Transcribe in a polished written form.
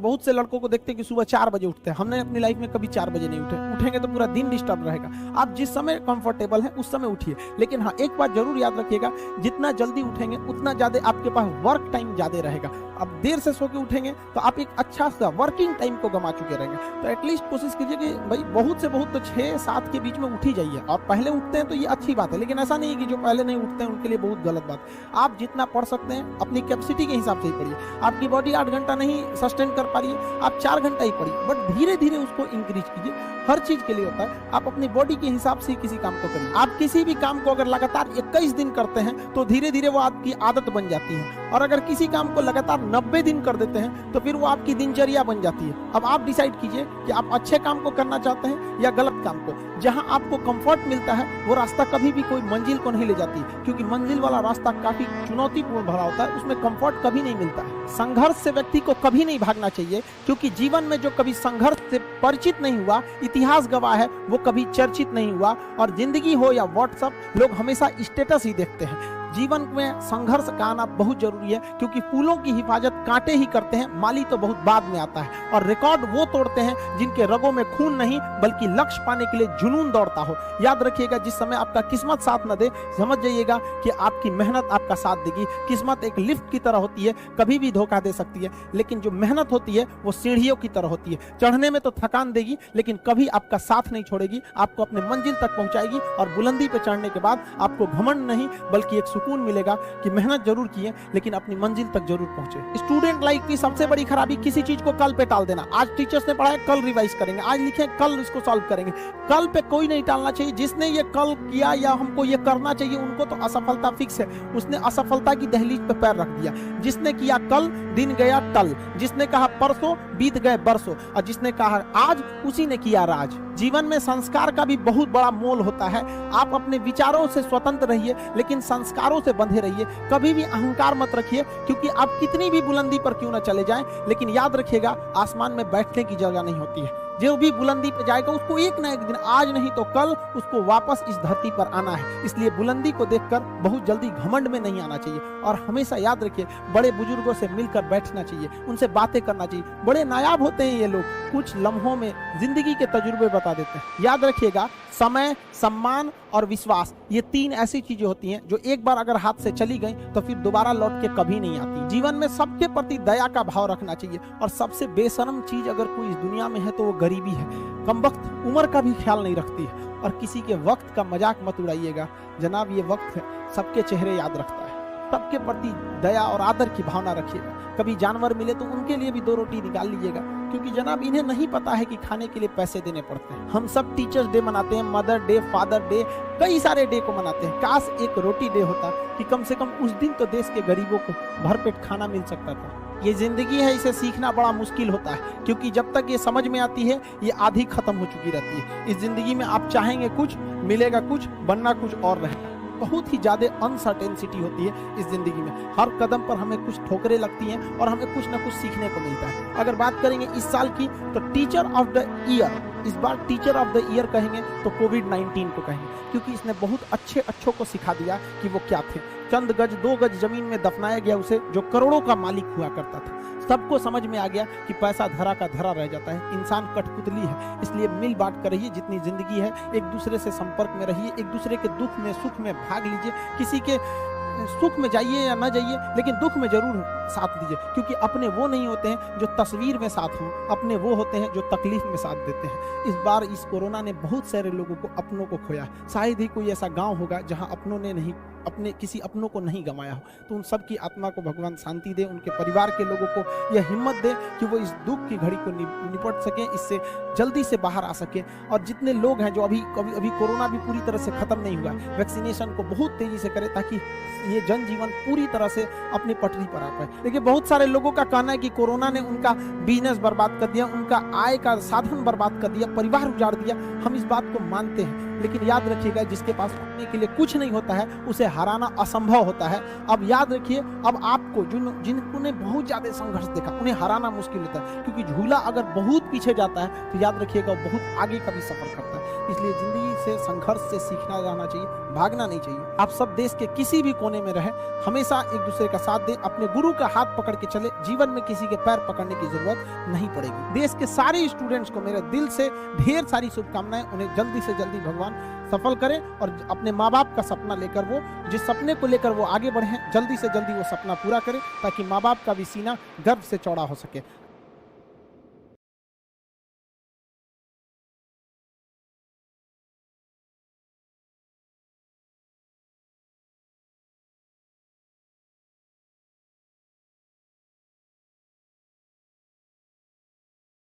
बहुत से लड़कों को देखते हैं कि सुबह 4 बजे उठते हैं। हमने अपनी लाइफ में कभी 4 बजे नहीं उठेंगे तो पूरा दिन डिस्टर्ब रहेगा। आप जिस समय कंफर्टेबल है उस समय उठिए, लेकिन हाँ एक बात जरूर याद रखिएगा, जितना जल्दी उठेंगे उतना ज्यादा आपके पास वर्क टाइम ज्यादा रहेगा। अब देर से सो के उठेंगे तो आप एक अच्छा सा वर्किंग टाइम को गंवा चुके रहेंगे। तो एटलीस्ट कोशिश कीजिए कि भाई बहुत से बहुत तो 6-7 के बीच में उठ ही जाइए। और पहले उठते हैं तो ये अच्छी बात है, लेकिन ऐसा नहीं है कि जो पहले नहीं उठते हैं उनके लिए बहुत गलत बात। आप जितना पढ़ सकते हैं अपनी कैपेसिटी के हिसाब से ही पढ़िए। आपकी बॉडी 8 घंटा नहीं सस्टेन कर पा रही है, आप 4 घंटा ही पढ़िए, बट धीरे धीरे उसको इंक्रीज कीजिए। हर चीज के लिए होता है, आप अपनी बॉडी के हिसाब से किसी काम को करिए। आप किसी भी काम को अगर लगातार 21 दिन करते हैं तो धीरे धीरे वो आपकी आदत बन जाती है, और अगर किसी काम को लगातार 90 दिन कर देते हैं तो फिर वो आपकी दिनचर्या बन जाती है। अब आप डिसाइड कीजिए कि आप अच्छे काम को करना चाहते हैं या गलत काम को। जहां आपको कंफर्ट मिलता है वो रास्ता कभी भी कोई मंजिल को नहीं ले जाती, क्योंकि मंजिल वाला रास्ता काफी चुनौतीपूर्ण भरा होता है, उसमें कंफर्ट कभी नहीं मिलता है। संघर्ष से व्यक्ति को कभी नहीं भागना चाहिए, क्योंकि जीवन में जो कभी संघर्ष से परिचित नहीं हुआ, इतिहास गवाह है, वो कभी चर्चित नहीं हुआ। और जिंदगी हो या व्हाट्सएप, लोग हमेशा स्टेटस ही देखते हैं। जीवन में संघर्ष का आना बहुत जरूरी है, क्योंकि फूलों की हिफाजत कांटे ही करते हैं, माली तो बहुत बाद में आता है। और रिकॉर्ड वो तोड़ते हैं जिनके रगों में खून नहीं बल्कि लक्ष्य पाने के लिए जुनून दौड़ता हो। याद रखिएगा, जिस समय आपका किस्मत साथ न दे, समझ जाइएगा कि आपकी मेहनत आपका साथ देगी। किस्मत एक लिफ्ट की तरह होती है, कभी भी धोखा दे सकती है, लेकिन जो मेहनत होती है वो सीढ़ियों की तरह होती है। चढ़ने में तो थकान देगी, लेकिन कभी आपका साथ नहीं छोड़ेगी, आपको अपने मंजिल तक पहुंचाएगी। और बुलंदी पे चढ़ने के बाद आपको घमंड नहीं बल्कि एक सुकून मिलेगा कि मेहनत जरूर की है, लेकिन अपनी मंजिल तक जरूर पहुंचे। स्टूडेंट लाइफ की सबसे बड़ी खराबी किसी चीज को कल पे टाल देना। आज टीचर्स ने पढ़ाया, कल रिवाइज करेंगे, आज लिखे, कल इसको सॉल्व करेंगे। कल पे कोई नहीं टालना चाहिए। जिसने ये कल किया या हमको ये करना चाहिए, उनको तो असफलता फिक्स है। उसने असफलता की दहलीज पे पैर रख दिया। जिसने किया कल, दिन गया टल। जिसने कहा परसों, बीत गए बरसों। और जिसने कहा आज, उसी ने किया राज। जीवन में संस्कार का भी बहुत बड़ा मोल होता है। आप अपने विचारों से स्वतंत्र रहिए, लेकिन संस्कारों से बंधे रहिए। कभी भी अहंकार मत रखिए, क्योंकि आप कितनी भी बुलंदी पर क्यों न चले जाएं, लेकिन याद रखिएगा आसमान में बैठने की जगह नहीं होती है। जो भी बुलंदी पे जाएगा उसको एक ना एक दिन, आज नहीं तो कल, उसको वापस इस धरती पर आना है। इसलिए बुलंदी को देखकर बहुत जल्दी घमंड में नहीं आना चाहिए। और हमेशा याद रखिए, बड़े बुजुर्गों से मिलकर बैठना चाहिए, उनसे बातें करना चाहिए। बड़े नायाब होते हैं ये लोग, कुछ लम्हों में जिंदगी के तजुर्बे बता देते हैं। याद रखिएगा, समय, सम्मान और विश्वास, ये 3 ऐसी चीजें होती हैं जो एक बार अगर हाथ से चली गई तो फिर दोबारा लौट के कभी नहीं आती। जीवन में सबके प्रति दया का भाव रखना चाहिए। और सबसे बेशर्म चीज अगर कोई इस दुनिया में है तो वो गरीबी है। कमबख्त उम्र का भी ख्याल नहीं रखती है। और किसी के वक्त का मजाक मत उड़ाइएगा जनाब, ये वक्त है, सबके चेहरे याद रखता है। सबके प्रति दया और आदर की भावना रखिएगा। कभी जानवर मिले तो उनके लिए भी 2 रोटी निकाल लीजिएगा, क्योंकि जनाब इन्हें नहीं पता है कि खाने के लिए पैसे देने पड़ते हैं। हम सब टीचर्स डे मनाते हैं, मदर डे, फादर डे, कई सारे डे को मनाते हैं। काश एक रोटी डे होता कि कम से कम उस दिन तो देश के गरीबों को भरपेट खाना मिल सकता था। ये जिंदगी है, इसे सीखना बड़ा मुश्किल होता है, क्योंकि जब तक ये समझ में आती है ये आधी खत्म हो चुकी रहती है। इस जिंदगी में आप चाहेंगे कुछ, मिलेगा कुछ, बनना कुछ और रहेगा। बहुत ही ज्यादा अनसर्टेनिटी होती है इस जिंदगी में। हर कदम पर हमें कुछ ठोकरें लगती हैं और हमें कुछ ना कुछ सीखने को मिलता है। अगर बात करेंगे इस साल की, तो टीचर ऑफ द ईयर, इस बार टीचर ऑफ द ईयर कहेंगे तो कोविड-19 को कहेंगे, क्योंकि इसने बहुत अच्छों को सिखा दिया कि वो क्या थे। चंद गज 2 गज जमीन में दफनाया गया उसे, जो करोड़ों का मालिक हुआ करता था। सबको समझ में आ गया कि पैसा धरा का धरा रह जाता है, इंसान कठपुतली है। इसलिए मिल बांट कर रहिए, जितनी जिंदगी है एक दूसरे से संपर्क में रहिए, एक दूसरे के दुख में सुख में भाग लीजिए। किसी के सुख में जाइए या ना जाइए, लेकिन दुख में जरूर साथ दीजिए, क्योंकि अपने वो नहीं होते हैं जो तस्वीर में साथ हों, अपने वो होते हैं जो तकलीफ में साथ देते हैं। इस बार इस कोरोना ने बहुत सारे लोगों को, अपनों को खोया। शायद ही कोई ऐसा गांव होगा जहां अपनों ने नहीं, अपने किसी अपनों को नहीं गंवाया हो। तो उन सब की आत्मा को भगवान शांति दे, उनके परिवार के लोगों को यह हिम्मत दे कि वो इस दुख की घड़ी को निपट सकें, इससे जल्दी से बाहर आ सके। और जितने लोग हैं जो अभी कोरोना भी पूरी तरह से खत्म नहीं हुआ, वैक्सीनेशन को बहुत तेजी से करें ताकि ये जनजीवन पूरी तरह से अपनी पटरी पर आ पाए। देखिए, बहुत सारे लोगों का कहना है कि कोरोना ने उनका बिजनेस बर्बाद कर दिया, उनका आय का साधन बर्बाद कर दिया, परिवार उजाड़ दिया। हम इस बात को मानते हैं, लेकिन याद रखिएगा जिसके पास उठने के लिए कुछ नहीं होता है उसे हराना असंभव होता है। अब याद रखिए, अब आपको जिन्होंने बहुत ज्यादा संघर्ष देखा उन्हें हराना मुश्किल होता है, क्योंकि झूला अगर बहुत पीछे जाता है तो याद रखिएगा बहुत आगे का भी सफर करता है। इसलिए जिंदगी से संघर्ष से सीखना जाना चाहिए, भागना नहीं चाहिए। आप सब देश के किसी भी कोने में रहे, हमेशा एक दूसरे का साथ दे, अपने गुरु का हाथ पकड़ के चले, जीवन में किसी के पैर पकड़ने की जरूरत नहीं पड़ेगी। देश के सारे स्टूडेंट्स को मेरे दिल से ढेर सारी शुभकामनाएं, उन्हें जल्दी से जल्दी भगवान सफल करें और अपने माँ बाप का सपना लेकर वो जिस सपने को लेकर वो आगे बढ़े, जल्दी से जल्दी वो सपना पूरा करें ताकि माँ बाप का भी सीना गर्व से चौड़ा हो सके।